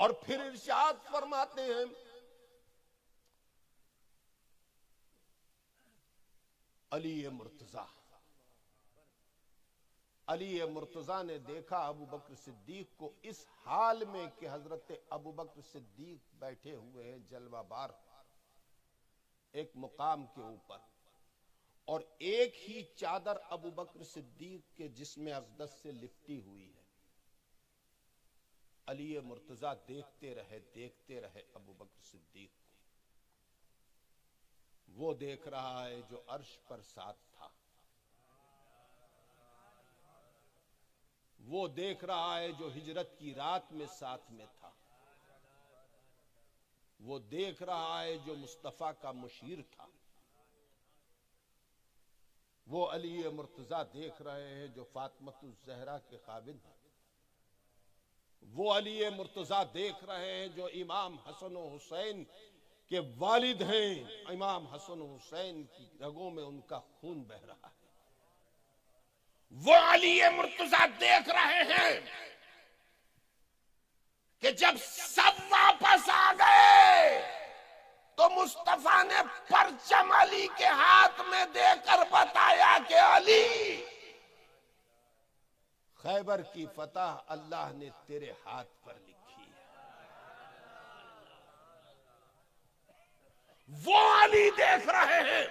اور پھر ارشاد فرماتے ہیں علی مرتضیٰ نے دیکھا ابو بکر صدیق کو اس حال میں کہ حضرت ابو بکر صدیق بیٹھے ہوئے ہیں جلوہ بار ایک مقام کے اوپر، اور ایک ہی چادر ابو بکر صدیق کے جسم اقدس سے لپٹی ہوئی ہے۔ علی مرتضیٰ دیکھتے رہے ابو بکر صدیق کو۔ وہ دیکھ رہا ہے جو عرش پر ساتھ تھا، وہ دیکھ رہا ہے جو ہجرت کی رات میں ساتھ میں تھا، وہ دیکھ رہا ہے جو مصطفیٰ کا مشیر تھا، وہ علی مرتضیٰ دیکھ رہے ہیں جو فاطمۃ الزہرا کے خاوند ہیں، وہ علی مرتضیٰ دیکھ رہے ہیں جو امام حسن و حسین کے والد ہیں، امام حسن و حسین کی رگوں میں ان کا خون بہہ رہا ہے۔ وہ علی مرتضیٰ دیکھ رہے ہیں کہ جب سب واپس آ گئے تو مصطفیٰ نے پرچم علی کے ہاتھ میں دے کر بتایا کہ علی، خیبر کی فتح اللہ نے تیرے ہاتھ پر لکھی ہے۔ وہ علی دیکھ رہے ہیں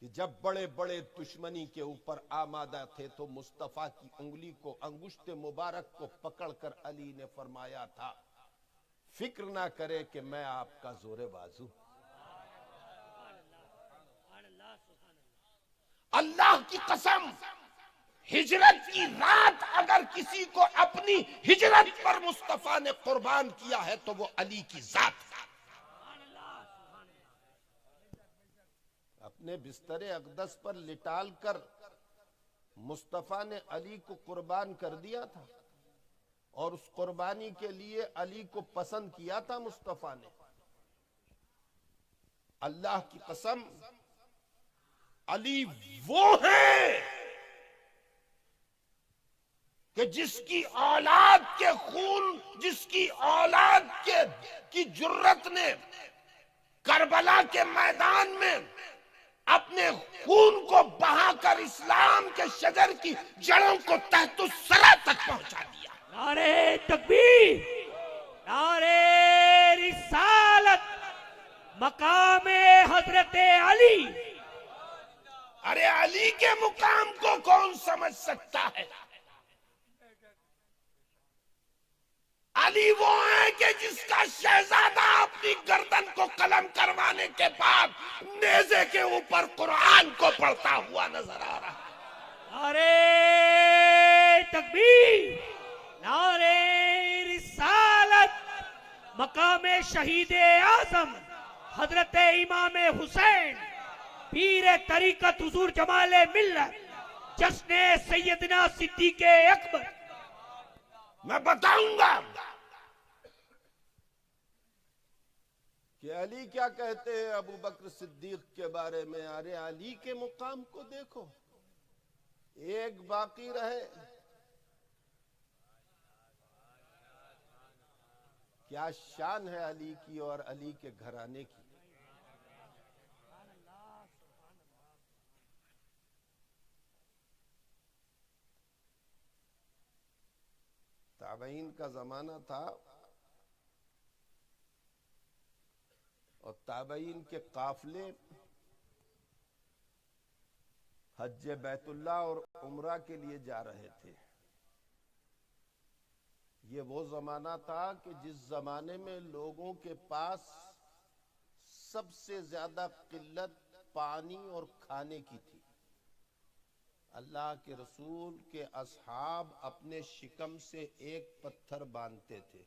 کہ جب بڑے بڑے دشمنی کے اوپر آمادہ تھے تو مصطفیٰ کی انگلی کو، انگشت مبارک کو پکڑ کر علی نے فرمایا تھا فکر نہ کرے کہ میں آپ کا زور بازو۔ اللہ کی قسم، ہجرت کی رات اگر کسی کو اپنی ہجرت پر مصطفیٰ نے قربان کیا ہے تو وہ علی کی ذات ہے۔ اپنے بستر اقدس پر لٹال کر مصطفیٰ نے علی کو قربان کر دیا تھا، اور اس قربانی کے لیے علی کو پسند کیا تھا مصطفیٰ نے۔ اللہ کی قسم، علی وہ ہے کہ جس کی اولاد کے خون، جس کی اولاد کی جرت نے کربلا کے میدان میں اپنے خون کو بہا کر اسلام کے شجر کی جڑوں کو تحت الثری تک پہنچا دیا۔ نعرہ تکبیر، نعرہ رسالت، مقام حضرت علی۔ ارے علی کے مقام کو کون سمجھ سکتا ہے؟ علی وہ ہے کہ جس کا شہزادہ اپنی گردن کو قلم کروانے کے بعد نیزے کے اوپر قرآن کو پڑھتا ہوا نظر آ رہا ہے۔ نعرہ تکبیر، نعرہ رسالت، مقام شہید اعظم حضرت امام حسین، پیر طریقت حضور جمال ملت، جشن سیدنا صدیق اکبر۔ میں بتاؤں گا کہ علی کیا کہتے ہیں ابو بکر صدیق کے بارے میں۔ ارے علی کے مقام کو دیکھو، ایک باقی رہے، کیا شان ہے علی کی اور علی کے گھرانے کی۔ تابعین کا زمانہ تھا، اور تابعین کے قافلے حج بیت اللہ اور عمرہ کے لیے جا رہے تھے۔ یہ وہ زمانہ تھا کہ جس زمانے میں لوگوں کے پاس سب سے زیادہ قلت پانی اور کھانے کی تھی۔ اللہ کے رسول کے اصحاب اپنے شکم سے ایک پتھر باندھتے تھے،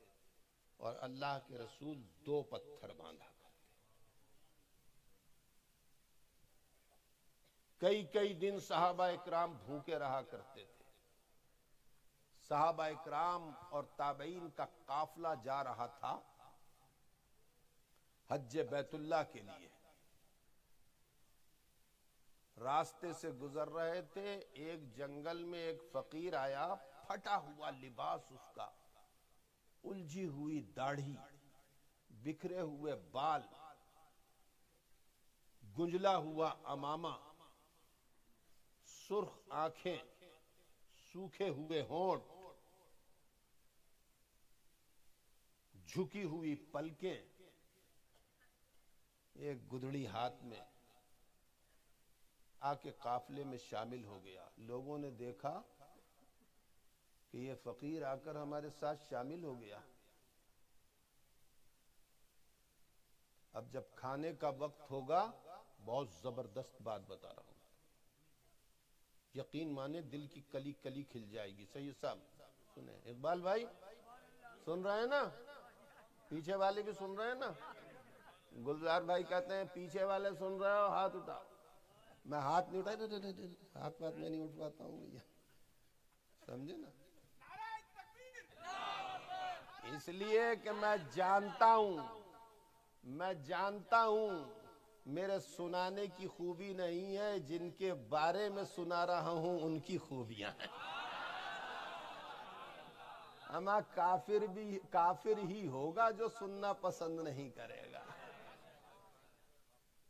اور اللہ کے رسول 2 پتھر باندھا کرتے۔ کئی دن صحابہ اکرام بھوکے رہا کرتے تھے۔ صحابہ اکرام اور تابعین کا قافلہ جا رہا تھا حج بیت اللہ کے لیے۔ راستے سے گزر رہے تھے، ایک جنگل میں ایک فقیر آیا، پھٹا ہوا لباس اس کا، الجھی ہوئی داڑھی، بکھرے ہوئے بال، گنجلا ہوا امامہ، سرخ آنکھیں، سوکھے ہوئے ہونٹ، جھکی ہوئی پلکیں، ایک گدڑی ہاتھ میں، آ کے قافلے میں شامل ہو گیا۔ لوگوں نے دیکھا کہ یہ فقیر آ کر ہمارے ساتھ شامل ہو گیا۔ اب جب کھانے کا وقت ہوگا، بہت زبردست بات بتا رہا ہوں، یقین مانے دل کی کلی کلی کھل جائے گی۔ سید صاحب سنیں، اقبال بھائی سن رہے ہیں نا؟ پیچھے والے بھی سن رہے ہیں نا؟ گلزار بھائی کہتے ہیں پیچھے والے سن رہے ہو ہاتھ اٹھاؤ۔ میں ہاتھ نہیں اٹھائی، ہاتھ میں نہیں اٹھواتا ہوں بھیا، سمجھے نا؟ اس لیے کہ میں جانتا ہوں میرے سنانے کی خوبی نہیں ہے، جن کے بارے میں سنا رہا ہوں ان کی خوبیاں ہیں۔ اما کافر ہی ہوگا جو سننا پسند نہیں کرے گا۔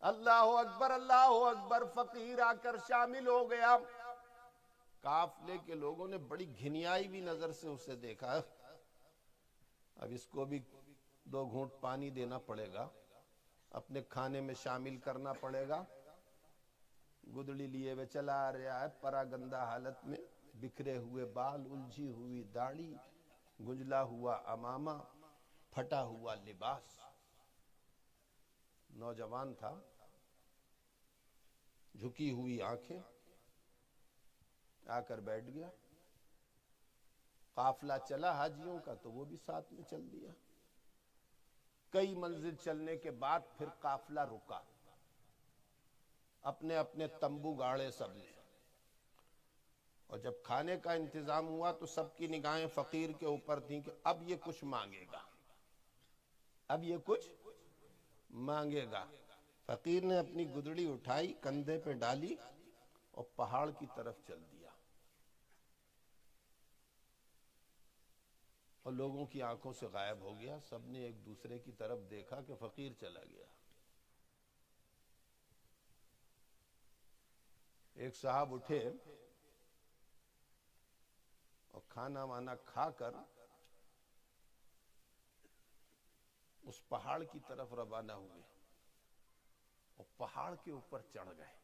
اللہ اکبر، اللہ اکبر، فقیر آ کر شامل ہو گیا۔ قافلے کے لوگوں نے بڑی گھنیائی بھی نظر سے اسے دیکھا۔ اب اس کو بھی 2 گھونٹ پانی دینا پڑے گا، اپنے کھانے میں شامل کرنا پڑے گا۔ گدڑی لیے ہوئے چلا آ رہا ہے، پراگندہ حالت میں، بکھرے ہوئے بال، الجھی ہوئی داڑھی، گنجلا ہوا امامہ، پھٹا ہوا لباس۔ نوجوان تھا، جھکی ہوئی آنکھیں، آ کر بیٹھ گیا۔ قافلہ چلا حاجیوں کا تو وہ بھی ساتھ میں چل دیا۔ کئی منزل چلنے کے بعد پھر قافلہ رکا، اپنے اپنے تمبو گاڑے سب نے، اور جب کھانے کا انتظام ہوا تو سب کی نگاہیں فقیر کے اوپر تھیں کہ اب یہ کچھ مانگے گا، اب یہ کچھ مانگے گا۔ فقیر نے اپنی گدڑی اٹھائی، کندھے پہ ڈالی اور پہاڑ کی طرف چل دیا، اور لوگوں کی آنکھوں سے غائب ہو گیا۔ سب نے ایک دوسرے کی طرف دیکھا کہ فقیر چلا گیا۔ ایک صاحب اٹھے اور کھانا وانا کھا کر اس پہاڑ کی طرف روانہ ہوئے، اور پہاڑ کے اوپر چڑھ گئے۔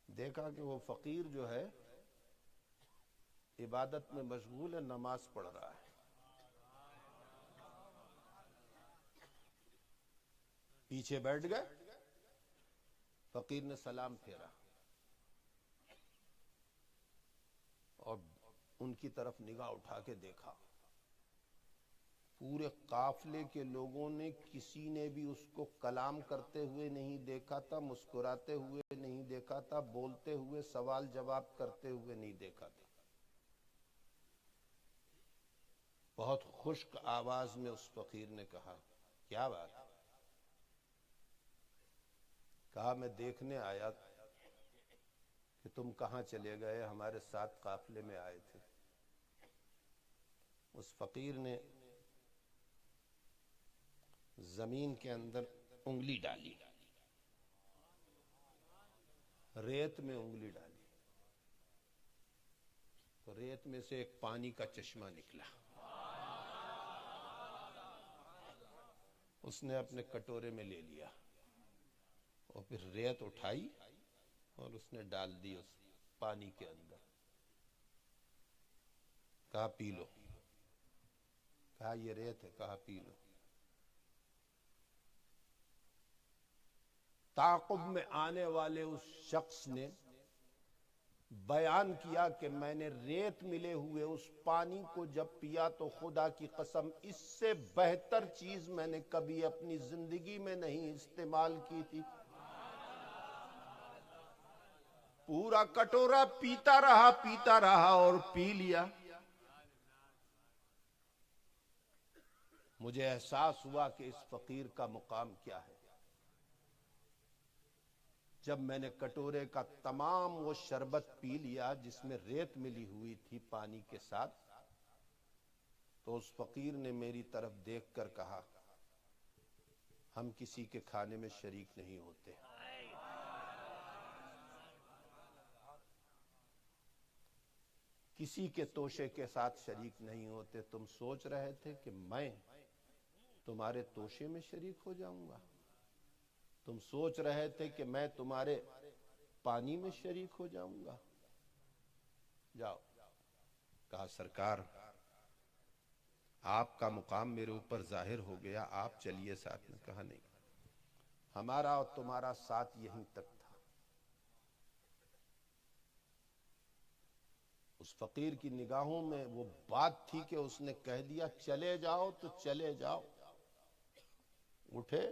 دیکھا کہ وہ فقیر جو ہے عبادت میں مشغول ہے، نماز پڑھ رہا ہے۔ پیچھے بیٹھ گئے، فقیر نے سلام پھیرا اور ان کی طرف نگاہ اٹھا کے دیکھا۔ پورے قافلے کے لوگوں نے کسی نے بھی اس کو کلام کرتے ہوئے نہیں دیکھا تھا، مسکراتے ہوئے نہیں دیکھا تھا، بولتے ہوئے، سوال جواب کرتے ہوئے نہیں دیکھا تھا۔ بہت خشک آواز میں اس فقیر نے کہا، کیا بات؟ کہا میں دیکھنے آیا کہ تم کہاں چلے گئے، ہمارے ساتھ قافلے میں آئے تھے۔ اس فقیر نے زمین کے اندر انگلی ڈالی، ریت میں انگلی ڈالی، تو ریت میں سے ایک پانی کا چشمہ نکلا۔ اس نے اپنے کٹورے میں لے لیا اور پھر ریت اٹھائی اور اس نے ڈال دی اس پانی کے اندر۔ کہا پی لو۔ کہا یہ ریت ہے، کہا پی لو۔ تعاقب میں آنے والے اس شخص نے بیان کیا کہ میں نے ریت ملے ہوئے اس پانی کو جب پیا تو خدا کی قسم اس سے بہتر چیز میں نے کبھی اپنی زندگی میں نہیں استعمال کی تھی۔ پورا کٹورا پیتا رہا اور پی لیا۔ مجھے احساس ہوا کہ اس فقیر کا مقام کیا ہے۔ جب میں نے کٹورے کا تمام وہ شربت پی لیا جس میں ریت ملی ہوئی تھی پانی کے ساتھ، تو اس فقیر نے میری طرف دیکھ کر کہا ہم کسی کے کھانے میں شریک نہیں ہوتے. کسی کے توشے کے ساتھ شریک نہیں ہوتے. تم سوچ رہے تھے کہ میں تمہارے توشے میں شریک ہو جاؤں گا؟ تم سوچ رہے تھے کہ میں تمہارے پانی میں شریک ہو جاؤں گا؟ جاؤ. کہا سرکار آپ کا مقام میرے اوپر ظاہر ہو گیا، آپ چلیے ساتھ میں. کہا نہیں، ہمارا اور تمہارا ساتھ یہیں تک تھا. اس فقیر کی نگاہوں میں وہ بات تھی کہ اس نے کہہ دیا چلے جاؤ تو چلے جاؤ. اٹھے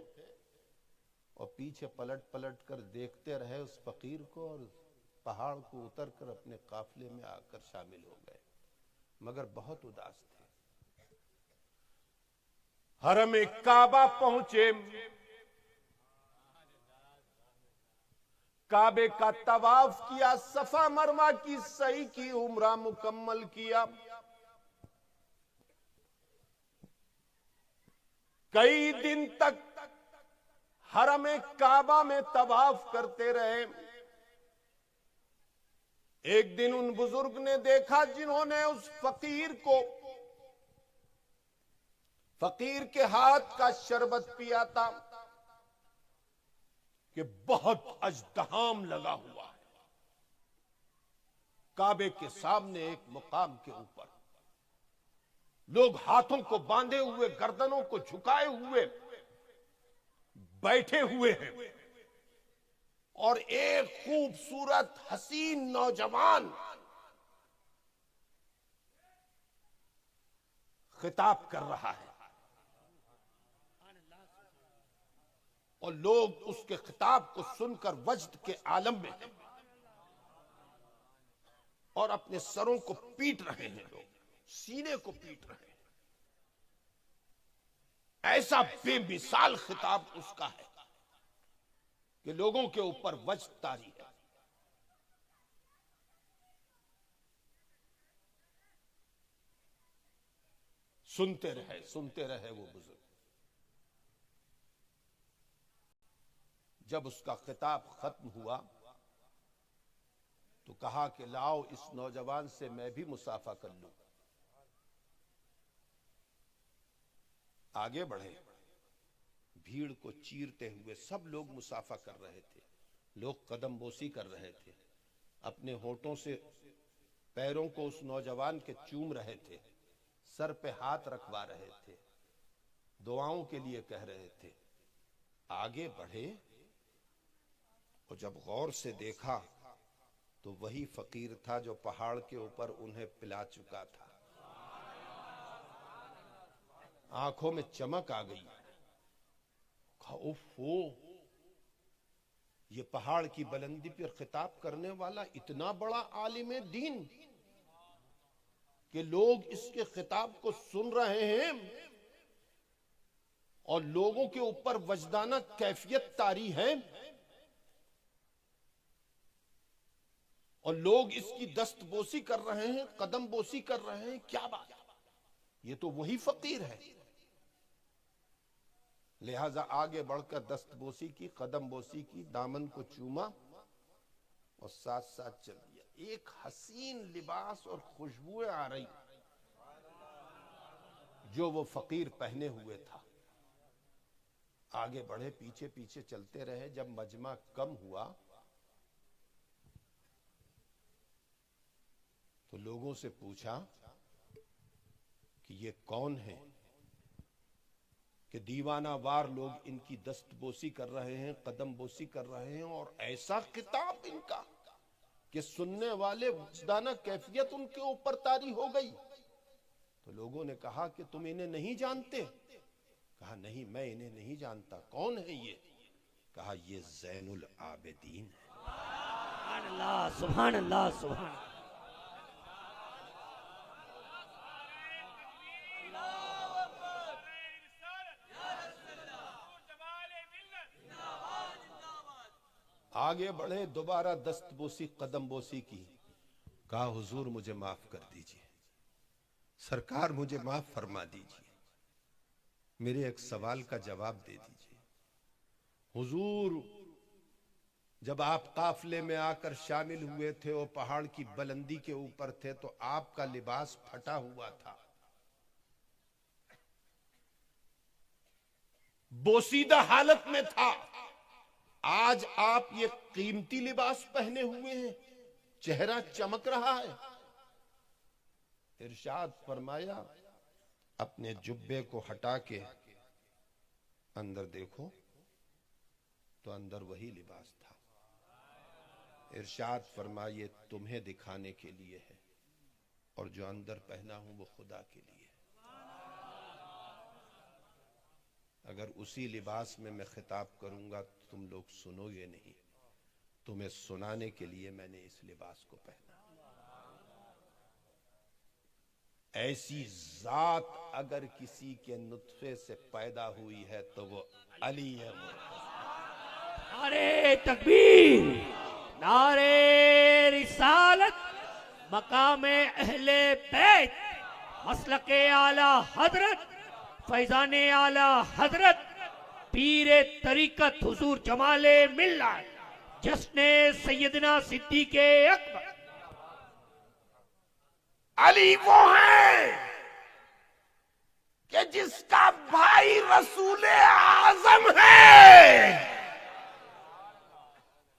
اور پیچھے پلٹ پلٹ کر دیکھتے رہے اس فقیر کو، اور پہاڑ کو اتر کر اپنے قافلے میں آ کر شامل ہو گئے، مگر بہت اداس تھے. حرم کعبہ پہنچے، کعبے کا طواف کیا، صفا مروہ کی سعی کی، عمرہ مکمل کیا. کئی دن تک حرم کعبہ میں طواف کرتے رہے. ایک دن ان بزرگ نے دیکھا جنہوں نے اس فقیر کو، فقیر کے ہاتھ کا شربت پیا تھا، کہ بہت ازدحام لگا ہوا ہے. کعبے کے سامنے ایک مقام کے اوپر لوگ ہاتھوں کو باندھے ہوئے، گردنوں کو جھکائے ہوئے بیٹھے ہوئے ہیں، اور ایک خوبصورت حسین نوجوان خطاب کر رہا ہے، اور لوگ اس کے خطاب کو سن کر وجد کے عالم میں ہیں، اور اپنے سروں کو پیٹ رہے ہیں، لوگ سینے کو پیٹ رہے ہیں. ایسا بے مثال خطاب اس کا ہے کہ لوگوں کے اوپر وجد طاری ہے. سنتے رہے وہ بزرگ. جب اس کا خطاب ختم ہوا تو کہا کہ لاؤ اس نوجوان سے میں بھی مصافحہ کر لوں. آگے بڑھے، بھیڑ کو چیرتے ہوئے سب لوگ مصافحہ کر رہے تھے. لوگ قدم بوسی کر رہے تھے، اپنے ہونٹوں سے پیروں کو اس نوجوان کے چوم رہے تھے، سر پہ ہاتھ رکھوا رہے تھے، دعاؤں کے لیے کہہ رہے تھے. آگے بڑھے اور جب غور سے دیکھا تو وہی فقیر تھا جو پہاڑ کے اوپر انہیں پلا چکا تھا. آنکھوں میں چمک آ گئی. کہا اوفو، یہ پہاڑ کی بلندی پر خطاب کرنے والا اتنا بڑا عالم دین کہ لوگ اس کے خطاب کو سن رہے ہیں اور لوگوں کے اوپر وجدانہ کیفیت طاری ہے، اور لوگ اس کی دست بوسی کر رہے ہیں، قدم بوسی کر رہے ہیں. کیا بات، یہ تو وہی فقیر ہے. لہذا آگے بڑھ کر دست بوسی کی، قدم بوسی کی، دامن کو چوما اور ساتھ ساتھ چل دیا. ایک حسین لباس اور خوشبوئیں آ رہی جو وہ فقیر پہنے ہوئے تھا. آگے بڑھے، پیچھے پیچھے چلتے رہے. جب مجمع کم ہوا تو لوگوں سے پوچھا کہ یہ کون ہے کہ دیوانہ وار لوگ ان کی دست بوسی کر رہے ہیں، قدم بوسی کر رہے ہیں، اور ایسا خطاب ان کا کہ سننے والے وجدانہ کیفیت ان کے اوپر طاری ہو گئی. تو لوگوں نے کہا کہ تم انہیں نہیں جانتے؟ کہا نہیں، میں انہیں نہیں جانتا. کون ہے یہ؟ کہا یہ زین العابدین ہے. سبحان اللہ، سبحان اللہ، سبحان اللہ. آگے بڑھے، دوبارہ دست بوسی، قدم بوسی کی. کہا حضور مجھے معاف کر دیجئے. سرکار مجھے معاف فرما دیجیے، میرے ایک سوال کا جواب دے دیجیے۔ حضور جب آپ قافلے میں آ کر شامل ہوئے تھے اور پہاڑ کی بلندی کے اوپر تھے تو آپ کا لباس پھٹا ہوا تھا، بوسیدہ حالت میں تھا۔ آج آپ یہ قیمتی لباس پہنے ہوئے ہیں، چہرہ چمک رہا ہے۔ ارشاد فرمایا اپنے جبے کو ہٹا کے اندر دیکھو تو اندر وہی لباس تھا۔ ارشاد فرمائے تمہیں دکھانے کے لیے ہے، اور جو اندر پہنا ہوں وہ خدا کے لیے۔ اگر اسی لباس میں خطاب کروں گا تو تم لوگ سنو گے نہیں، تمہیں سنانے کے لیے میں نے اس لباس کو پہنا۔ ایسی ذات اگر کسی کے نطفے سے پیدا ہوئی ہے تو وہ علی ہے۔ نعرے تکبیر، نعرے رسالت، مقام اہل بیت، مسلک اعلی حضرت، فیضان اعلی حضرت، پیر طریقت حضور جمال ملت، جشن سیدنا صدیق اکبر۔ علی وہ ہے کہ جس کا بھائی رسول اعظم ہے،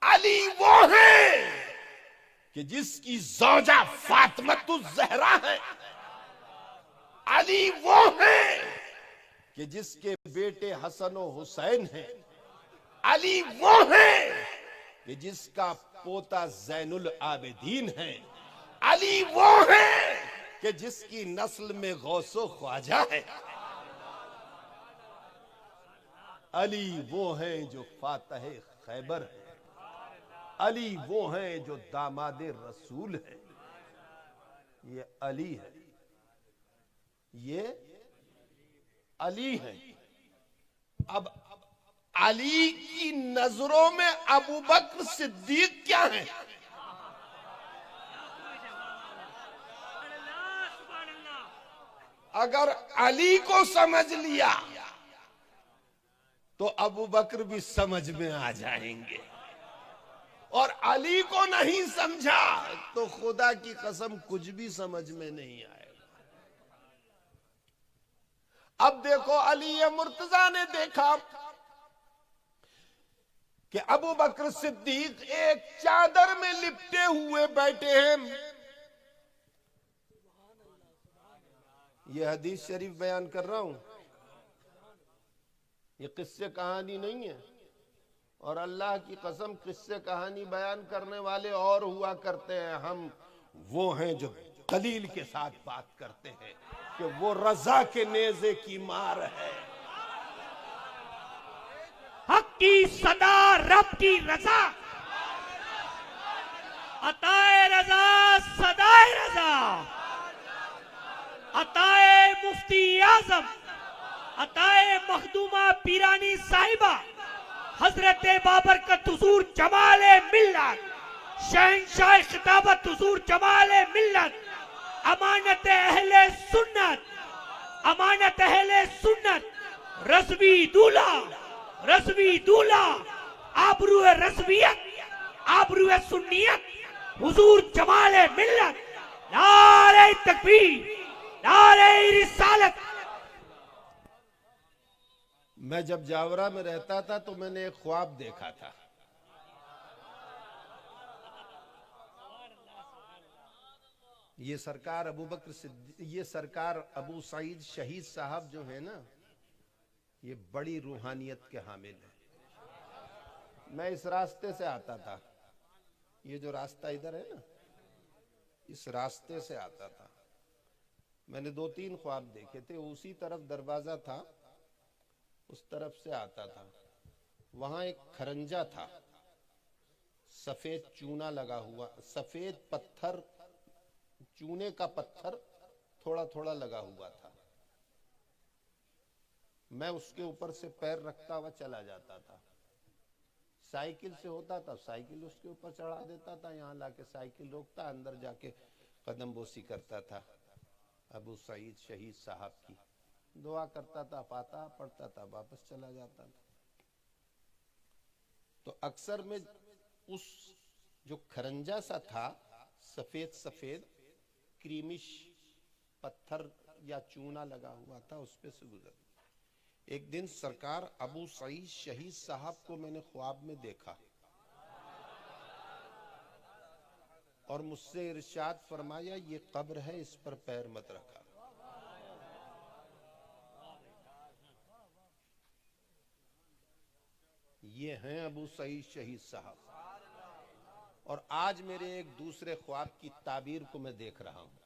علی وہ ہے کہ جس کی زوجہ فاطمۃ الزہرا ہے، علی وہ ہے کہ جس کے بیٹے حسن و حسین ہیں، علی وہ ہے کہ جس کا پوتا زین العابدین ہے، علی وہ ہے کہ جس کی نسل میں غوث و خواجہ ہے، علی وہ ہیں جو فاتح خیبر ہے، علی وہ ہیں جو داماد رسول ہے۔ یہ علی ہے، یہ علی ہے۔ اب علی کی نظروں میں ابو بکر صدیق کیا ہیں؟ اگر علی کو سمجھ لیا تو ابو بکر بھی سمجھ میں آ جائیں گے، اور علی کو نہیں سمجھا تو خدا کی قسم کچھ بھی سمجھ میں نہیں آئے گا۔ اب دیکھو علی مرتضیٰ نے دیکھا کہ ابو بکر صدیق ایک چادر میں لپٹے ہوئے بیٹھے ہیں۔ یہ حدیث شریف بیان کر رہا ہوں، یہ قصے کہانی نہیں ہے، اور اللہ کی قسم قصے کہانی بیان کرنے والے اور ہوا کرتے ہیں، ہم وہ ہیں جو دلیل کے ساتھ بات کرتے ہیں کہ وہ رضا کے نیزے کی مار ہے۔ حق کی صدا، رب کی رضا، عطائے رضا، صدائے رضا، عطائے مفتی اعظم، عطائے مخدومہ پیرانی صاحبہ، حضرت بابرکت حضور جمال ملت، شہنشاہ خطابت حضور جمال ملت، امانت اہل سنت، امانت اہل سنت، رضوی دولہ، رضوی دولہ، آبرو رضویت، آبرو سنیت، حضور جمال ملت، نعرہ تکبیر، نعرہ رسالت۔ میں جب جاورہ میں رہتا تھا تو میں نے ایک خواب دیکھا تھا۔ یہ سرکار ابو بکر صدیق، یہ سرکار ابو سعید شہید صاحب جو ہیں نا، یہ بڑی روحانیت کے حامل ہیں۔ میں اس راستے سے آتا تھا، یہ جو راستہ ادھر ہے نا، اس راستے سے آتا تھا۔ میں نے 2-3 خواب دیکھے تھے، اسی طرف دروازہ تھا، اس طرف سے آتا تھا۔ وہاں ایک کھرنجا تھا، سفید چونا لگا ہوا، سفید پتھر، چونے کا پتھر تھوڑا تھوڑا لگا ہوا تھا۔ میں اس کے اوپر سے پیر رکھتا ہوا چلا جاتا تھا۔ سائیکل سے ہوتا تھا، سائیکل اس کے اوپر چڑھا دیتا تھا، یہاں لا کے سائیکل روکتا، اندر جا کے قدم بوسی کرتا تھا۔ ابو سعید شہید صاحب کی، دعا کرتا تھا، فاتحہ پڑھتا تھا، واپس چلا جاتا تھا۔ تو اکثر میں اس جو کھرنجا سا تھا، سفید سفید کریمش پتھر یا چونا لگا ہوا تھا، اس پہ سے گزر۔ ایک دن سرکار ابو سعید شہید صاحب کو میں نے خواب میں دیکھا اور مجھ سے ارشاد فرمایا یہ قبر ہے، اس پر پیر مت رکھا۔ یہ ہیں ابو سعید شہید صاحب۔ اور آج میرے ایک دوسرے خواب کی تعبیر کو میں دیکھ رہا ہوں۔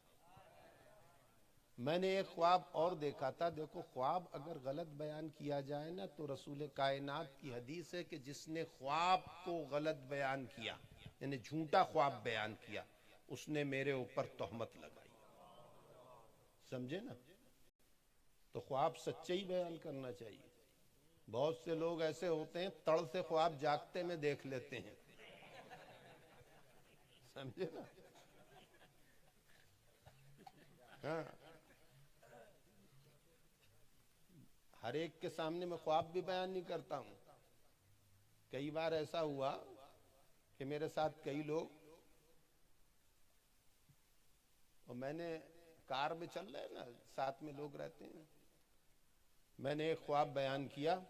میں نے ایک خواب اور دیکھا تھا۔ دیکھو، خواب اگر غلط بیان کیا جائے نا تو رسول کائنات کی حدیث ہے کہ جس نے خواب کو غلط بیان کیا، یعنی جھوٹا خواب بیان کیا، اس نے میرے اوپر تہمت لگائی۔ سمجھے نا؟ تو خواب سچے ہی بیان کرنا چاہیے۔ بہت سے لوگ ایسے ہوتے ہیں تڑ سے خواب جاگتے میں دیکھ لیتے ہیں۔ سمجھے نا؟ ہاں، ہر ایک کے سامنے میں خواب بھی بیان نہیں کرتا ہوں۔ کئی بار ایسا ہوا کہ میرے ساتھ کئی لوگ، اور میں نے کار میں چل رہے نا، ساتھ میں لوگ رہتے ہیں، میں نے ایک خواب بیان کیا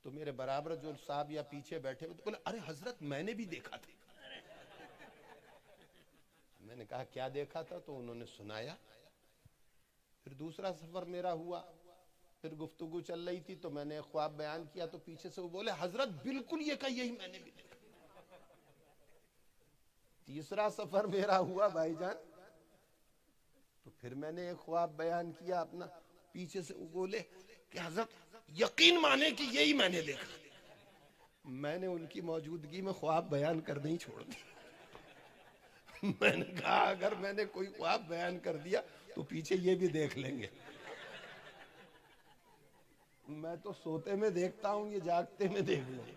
تو میرے برابر جو صاحب یا پیچھے بیٹھے ہوئے تو بولے ارے حضرت میں نے بھی دیکھا تھا۔ میں نے کہا کیا دیکھا تھا؟ تو انہوں نے سنایا۔ پھر دوسرا سفر میرا ہوا، پھر گفتگو چل رہی تھی تو میں نے ایک خواب بیان کیا تو پیچھے سے وہ بولے حضرت بالکل یہ کہا، یہی میں نے بھی دیکھا۔ تیسرا سفر میرا ہوا بھائی جان، تو پھر میں نے ایک خواب بیان کیا اپنا، پیچھے سے وہ بولے کہ حضرت یقین مانے کہ یہی میں نے دیکھا۔ میں نے ان کی موجودگی میں خواب بیان کرنے ہی چھوڑ دیا۔ میں نے کہا اگر میں نے کوئی خواب بیان کر دیا تو پیچھے یہ بھی دیکھ لیں گے۔ میں تو سوتے میں دیکھتا ہوں، یہ جاگتے میں دیکھ لیں۔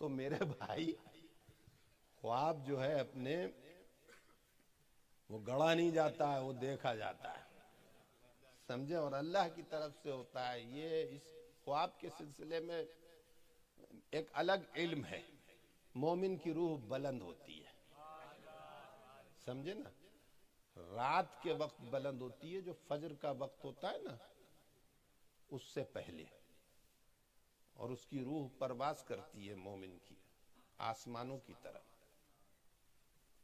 تو میرے بھائی، خواب جو ہے اپنے وہ گڑا نہیں جاتا ہے، وہ دیکھا جاتا ہے۔ سمجھے؟ اور اللہ کی طرف سے ہوتا ہے۔ یہ اس خواب کے سلسلے میں ایک الگ علم ہے۔ مومن کی روح بلند ہوتی ہے، سمجھے نا؟ رات کے وقت بلند ہوتی ہے، جو فجر کا وقت ہوتا ہے نا اس سے پہلے، اور اس کی روح پرواز کرتی ہے مومن کی آسمانوں کی طرف۔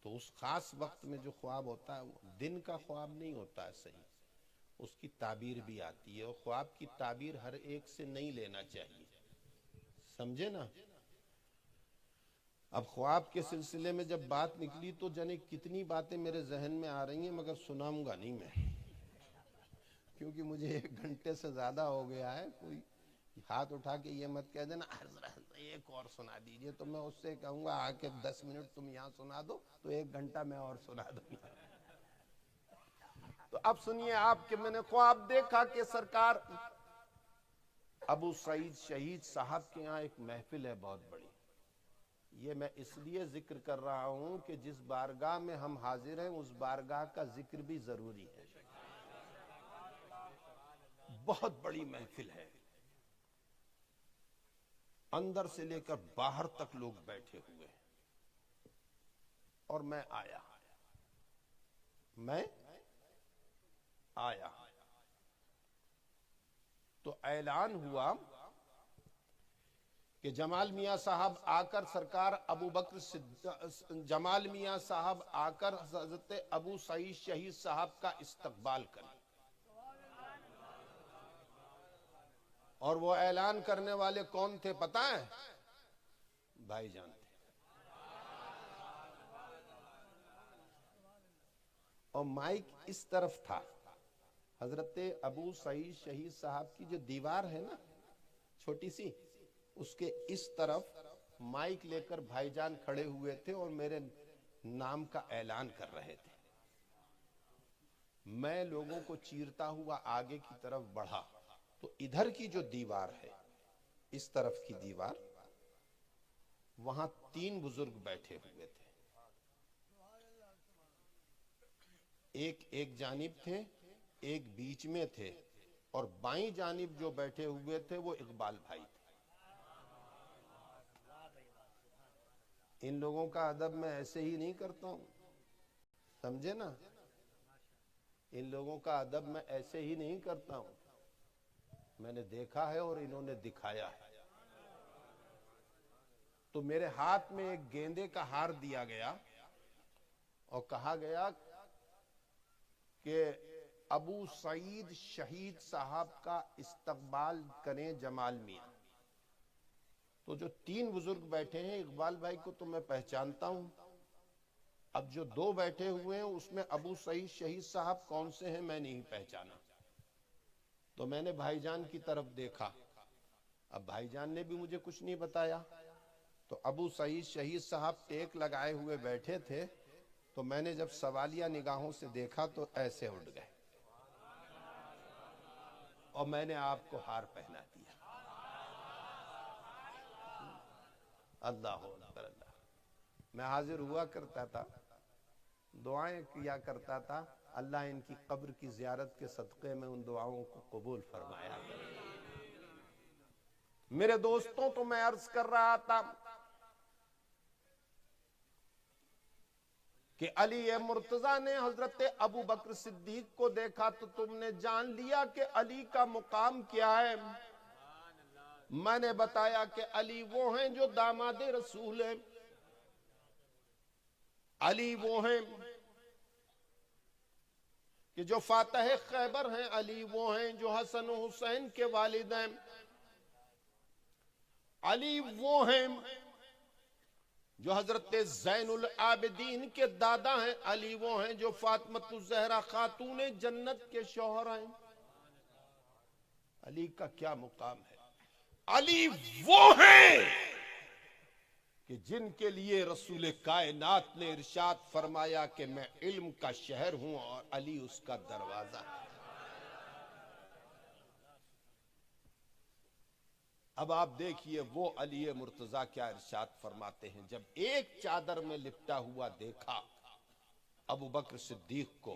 تو اس خاص وقت میں جو خواب ہوتا ہے وہ دن کا خواب نہیں ہوتا ہے، صحیح، اس کی تعبیر بھی آتی ہے، اور خواب کی تعبیر ہر ایک سے نہیں لینا چاہیے۔ سمجھے نا؟ اب خواب کے سلسلے میں جب بات نکلی تو جانے کتنی باتیں میرے ذہن میں آ رہی ہیں، مگر سناؤں گا نہیں میں، کیونکہ مجھے 1 گھنٹے سے زیادہ ہو گیا ہے۔ کوئی ہاتھ اٹھا کے یہ مت کہہ دینا حضرت ایک اور سنا دیجئے، تو میں اس سے کہوں گا آ کے 10 منٹ تم یہاں سنا دو تو 1 گھنٹہ میں اور سنا دوں گا۔ تو اب سنیے آپ کہ میں نے خواب دیکھا کہ سرکار ابو سعید شہید صاحب کے یہاں ایک محفل ہے بہت بڑی۔ یہ میں اس لیے ذکر کر رہا ہوں کہ جس بارگاہ میں ہم حاضر ہیں اس بارگاہ کا ذکر بھی ضروری ہے۔ بہت بڑی محفل ہے، اندر سے لے کر باہر تک لوگ بیٹھے ہوئے، اور میں آیا تو اعلان ہوا کہ جمال میاں صاحب آ کر سرکار ابو بکر جمال میاں صاحب آ کر حضرت ابو سعید شہید صاحب کا استقبال کریں۔ اور وہ اعلان کرنے والے کون تھے پتہ ہے؟ بھائی جان تھے۔ اور مائک اس طرف تھا، حضرت ابو سعید شہید صاحب کی جو دیوار ہے نا چھوٹی سی، اس کے اس طرف مائک لے کر بھائی جان کھڑے ہوئے تھے اور میرے نام کا اعلان کر رہے تھے۔ میں لوگوں کو چیرتا ہوا آگے کی طرف بڑھا تو ادھر کی جو دیوار ہے، اس طرف کی دیوار، وہاں 3 بزرگ بیٹھے ہوئے تھے۔ ایک جانب تھے، ایک بیچ میں تھے، اور بائیں جانب جو بیٹھے ہوئے تھے وہ اقبال بھائی تھے۔ ان لوگوں کا ادب میں ایسے ہی نہیں کرتا ہوں، سمجھے نا؟ ان لوگوں کا ادب میں ایسے ہی نہیں کرتا ہوں، میں نے دیکھا ہے اور انہوں نے دکھایا ہے۔ تو میرے ہاتھ میں ایک گیندے کا ہار دیا گیا اور کہا گیا کہ ابو سعید شہید صاحب کا استقبال کریں جمال میاں۔ تو جو 3 بزرگ بیٹھے ہیں، اقبال بھائی کو تو میں پہچانتا ہوں، اب جو 2 بیٹھے ہوئے ہیں اس میں ابو سعید شہید صاحب کون سے ہیں میں نہیں پہچانا۔ تو میں نے بھائی جان کی طرف دیکھا، اب بھائی جان نے بھی مجھے کچھ نہیں بتایا۔ تو ابو سعید شہید صاحب ٹیک لگائے ہوئے بیٹھے تھے، تو میں نے جب سوالیہ نگاہوں سے دیکھا تو ایسے اٹھ گئے اور میں نے آپ کو ہار پہنا دیا۔ اللہ اکبر اللہ۔ میں حاضر ہوا کرتا تھا، دعائیں کیا کرتا تھا، اللہ ان کی قبر کی زیارت کے صدقے میں ان دعاؤں کو قبول فرمایا۔ میرے دوستوں، تو میں عرض کر رہا تھا کہ علی مرتضیٰ نے حضرت ابو بکر صدیق کو دیکھا تو تم نے جان لیا کہ علی کا مقام کیا ہے۔ میں نے بتایا کہ علی وہ ہیں جو داماد رسول ہیں، علی وہ ہیں کہ جو فاتح خیبر ہیں، علی وہ ہیں جو حسن و حسین کے والد ہیں، علی وہ ہیں جو حضرت زین العابدین کے دادا ہیں، علی وہ ہیں جو فاطمۃ الزہرا خاتون جنت کے شوہر ہیں۔ علی کا کیا مقام ہے؟ علی وہ ہیں کہ جن کے لیے رسول کائنات نے ارشاد فرمایا کہ میں علم کا شہر ہوں اور علی اس کا دروازہ ہے۔ اب آپ دیکھیے وہ علی مرتضیٰ کیا ارشاد فرماتے ہیں۔ جب ایک چادر میں لپٹا ہوا دیکھا ابو بکر صدیق کو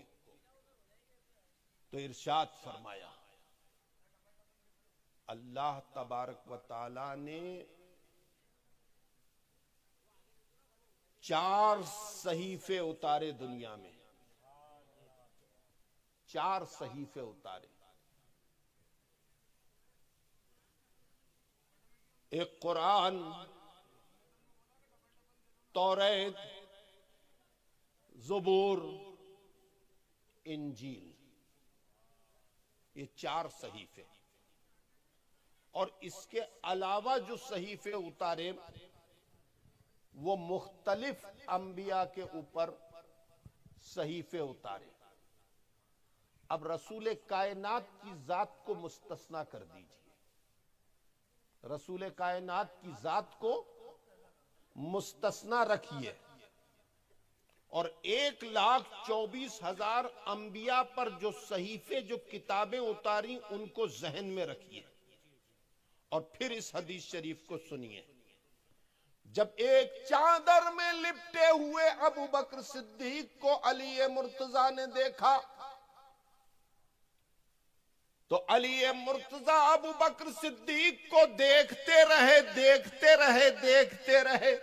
تو ارشاد فرمایا، اللہ تبارک و تعالی نے 4 صحیفے اتارے دنیا میں، 4 صحیفے اتارے۔ ایک قرآن، توریت، زبور، انجیل، یہ 4 صحیفے، اور اس کے علاوہ جو صحیفے اتارے وہ مختلف انبیاء کے اوپر صحیفے اتارے۔ اب رسول کائنات کی ذات کو مستثنی کر دیجیے، رسول کائنات کی ذات کو مستثنی رکھیے، اور 1,24,000 انبیاء پر جو صحیفے جو کتابیں اتاری ان کو ذہن میں رکھیے، اور پھر اس حدیث شریف کو سنیے۔ جب ایک چادر میں لپٹے ہوئے ابو بکر صدیق کو علی مرتضیٰ نے دیکھا تو علی مرتضیٰ ابو بکر صدیق کو دیکھتے رہے، دیکھتے رہے، دیکھتے رہے،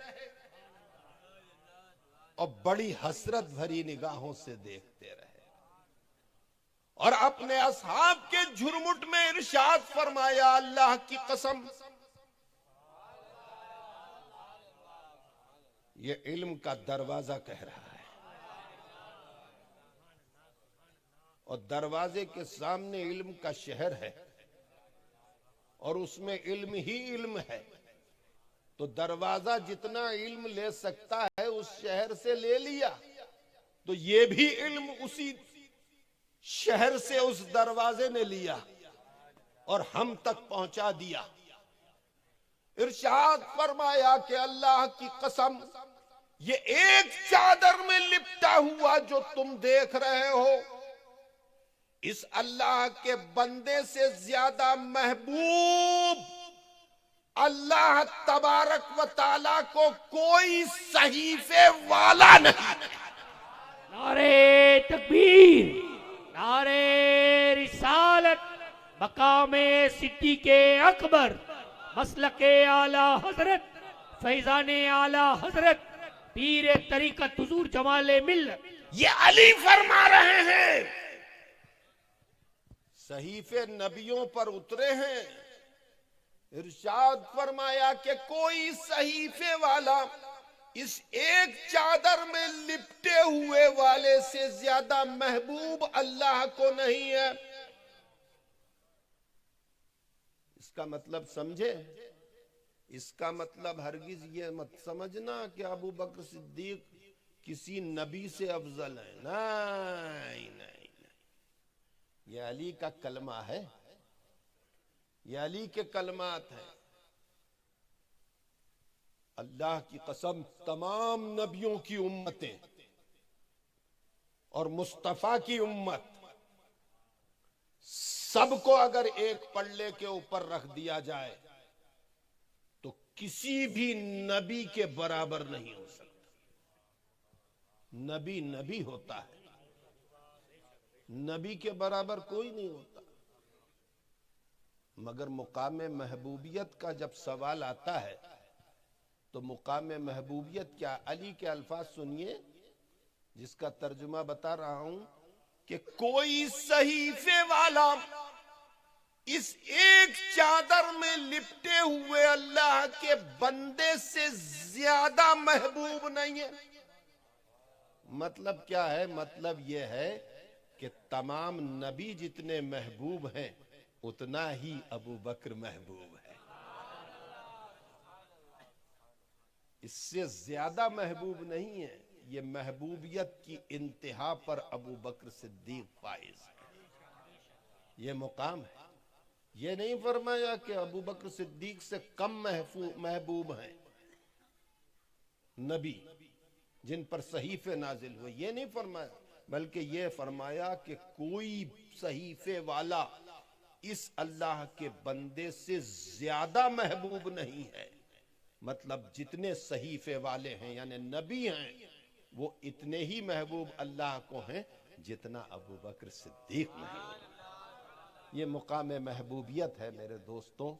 اور بڑی حسرت بھری نگاہوں سے دیکھتے رہے، اور اپنے اصحاب کے جھرمٹ میں ارشاد فرمایا، اللہ کی قسم یہ علم کا دروازہ کہہ رہا ہے، اور دروازے کے سامنے علم کا شہر ہے، اور اس میں علم ہی علم ہے، تو دروازہ جتنا علم لے سکتا ہے اس شہر سے لے لیا، تو یہ بھی علم اسی شہر سے اس دروازے نے لیا اور ہم تک پہنچا دیا۔ ارشاد فرمایا کہ اللہ کی قسم یہ ایک چادر میں لپٹا ہوا جو تم دیکھ رہے ہو، اس اللہ کے بندے سے زیادہ محبوب اللہ تبارک و تعالیٰ کو کوئی صحیفے والا نہیں۔ نعرے تکبیر، نعرے رسالت، مقام صدیق اکبر، مسلک اعلی حضرت، فیضان اعلی حضرت، پیر طریقت حضور جمال ملت۔ یہ علی فرما رہے ہیں، صحیفے نبیوں پر اترے ہیں، ارشاد فرمایا کہ کوئی صحیفے والا اس ایک چادر میں لپٹے ہوئے والے سے زیادہ محبوب اللہ کو نہیں ہے۔ اس کا مطلب سمجھے؟ اس کا مطلب ہرگز یہ مت سمجھنا کہ ابو بکر صدیق کسی نبی سے افضل ہے، نہیں نہیں نہیں، یہ علی کا کلمہ ہے، یہ علی کے کلمات ہیں۔ اللہ کی قسم تمام نبیوں کی امتیں اور مصطفیٰ کی امت سب کو اگر ایک پلڑے کے اوپر رکھ دیا جائے تو کسی بھی نبی کے برابر نہیں ہو سکتا۔ نبی نبی ہوتا ہے، نبی کے برابر کوئی نہیں ہوتا۔ مگر مقام محبوبیت کا جب سوال آتا ہے تو مقام محبوبیت کیا؟ علی کے الفاظ سنیے جس کا ترجمہ بتا رہا ہوں کہ کوئی صحیفے والا اس ایک چادر میں لپٹے ہوئے اللہ کے بندے سے زیادہ محبوب نہیں ہے۔ مطلب کیا ہے؟ مطلب یہ ہے کہ تمام نبی جتنے محبوب ہیں اتنا ہی ابو بکر محبوب ہے، اس سے زیادہ محبوب نہیں ہے۔ یہ محبوبیت کی انتہا پر ابو بکر صدیق فائز ہے، یہ مقام ہے۔ یہ نہیں فرمایا کہ ابو بکر صدیق سے کم محبوب ہیں نبی جن پر صحیفے نازل ہوئے، یہ نہیں فرمایا، بلکہ یہ فرمایا کہ کوئی صحیفے والا اس اللہ کے بندے سے زیادہ محبوب نہیں ہے۔ مطلب جتنے صحیفے والے ہیں یعنی نبی ہیں وہ اتنے ہی محبوب اللہ کو ہیں جتنا ابو بکر صدیق محبوب۔ یہ مقام محبوبیت ہے میرے دوستوں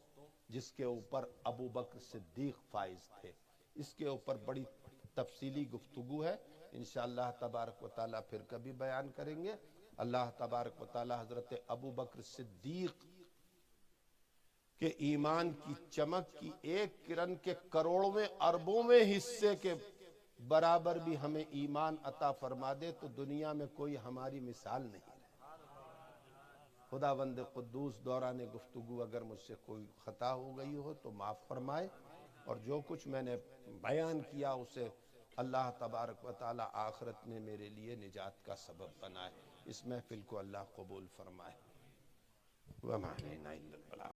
جس کے اوپر ابو بکر صدیق فائز تھے۔ اس کے اوپر بڑی تفصیلی گفتگو ہے، انشاءاللہ تبارک و تعالیٰ پھر کبھی بیان کریں گے۔ اللہ تبارک و تعالیٰ حضرت ابو بکر صدیق کہ ایمان کی چمک کی ایک کرن کے کروڑویں اربویں حصے کے برابر بھی ہمیں ایمان عطا فرما دے تو دنیا میں کوئی ہماری مثال نہیں ہے۔ خداوند قدوس دوران گفتگو اگر مجھ سے کوئی خطا ہو گئی ہو تو معاف فرمائے، اور جو کچھ میں نے بیان کیا اسے اللہ تبارک و تعالی آخرت میں میرے لیے نجات کا سبب بنائے۔ اس محفل کو اللہ قبول فرمائے۔ وَمَا عَلَيْنَا إِلَّا الْبَلَاغُ۔